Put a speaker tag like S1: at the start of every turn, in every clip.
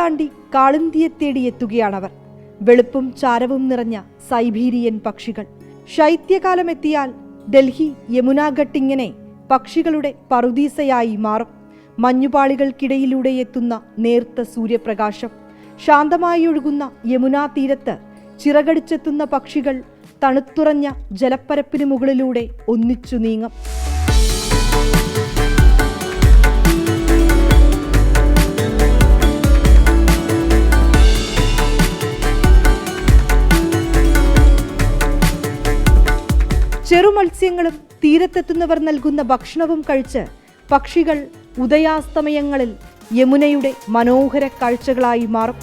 S1: താണ്ടി കാളിന്തിയെ തേടിയെത്തുകയാണവർ. വെളുപ്പും ചാരവും നിറഞ്ഞ സൈബീരിയൻ പക്ഷികൾ. ശൈത്യകാലമെത്തിയാൽ ഡൽഹി യമുനാഘട്ടിങ്ങനെ പക്ഷികളുടെ പറുദീസയായി മാറും. മഞ്ഞുപാളികൾക്കിടയിലൂടെ എത്തുന്ന നേർത്ത സൂര്യപ്രകാശം. ശാന്തമായി ഒഴുകുന്ന യമുനാ തീരത്ത് ചിറകടിച്ചെത്തുന്ന പക്ഷികൾ തണുത്തുറഞ്ഞ ജലപ്പരപ്പിന് മുകളിലൂടെ ഒന്നിച്ചു നീങ്ങും. ചെറുമത്സ്യങ്ങളും തീരത്തെത്തുന്നവർ നൽകുന്ന ഭക്ഷണവും കഴിച്ച് പക്ഷികൾ ഉദയാസ്തമയങ്ങളിൽ യമുനയുടെ മനോഹര കാഴ്ചകളായി മാറും.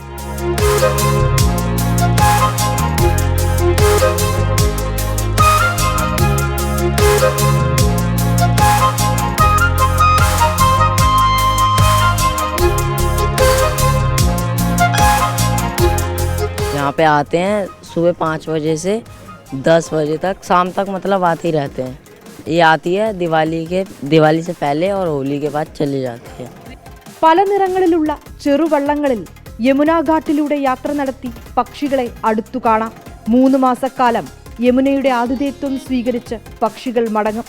S2: यहाँ पे आते हैं सुबह 5 बजे से 10 बजे तक, शाम तक मतलब आते ही रहते हैं. ये आती है दिवाली से पहले और होली के बाद चली जाती है.
S1: പല നിറങ്ങളിലുള്ള ചെറുവള്ളങ്ങളിൽ യമുനാ ഘാട്ടിലൂടെ യാത്ര നടത്തി പക്ഷികളെ അടുത്തു കാണാം. 3 മാസക്കാലം യമുനയുടെ ആതിഥേയത്വം സ്വീകരിച്ച് പക്ഷികൾ മടങ്ങും.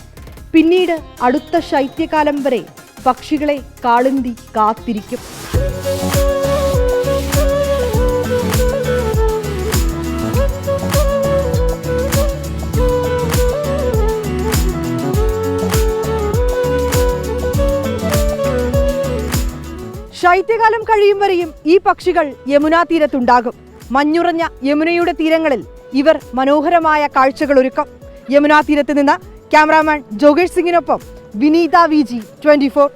S1: പിന്നീട് അടുത്ത ശൈത്യകാലം വരെ പക്ഷികളെ കാളിന്തി കാത്തിരിക്കും. ശൈത്യകാലം കഴിയും വരെയും ഈ പക്ഷികൾ യമുനാ തീരത്തുണ്ടാകും. മഞ്ഞുറഞ്ഞ യമുനയുടെ തീരങ്ങളിൽ ഇവർ മനോഹരമായ കാഴ്ചകൾ ഒരുക്കും. യമുനാ തീരത്ത് നിന്ന് ക്യാമറാമാൻ ജോഗേഷ് സിംഗിനൊപ്പം വിനീത VG 24.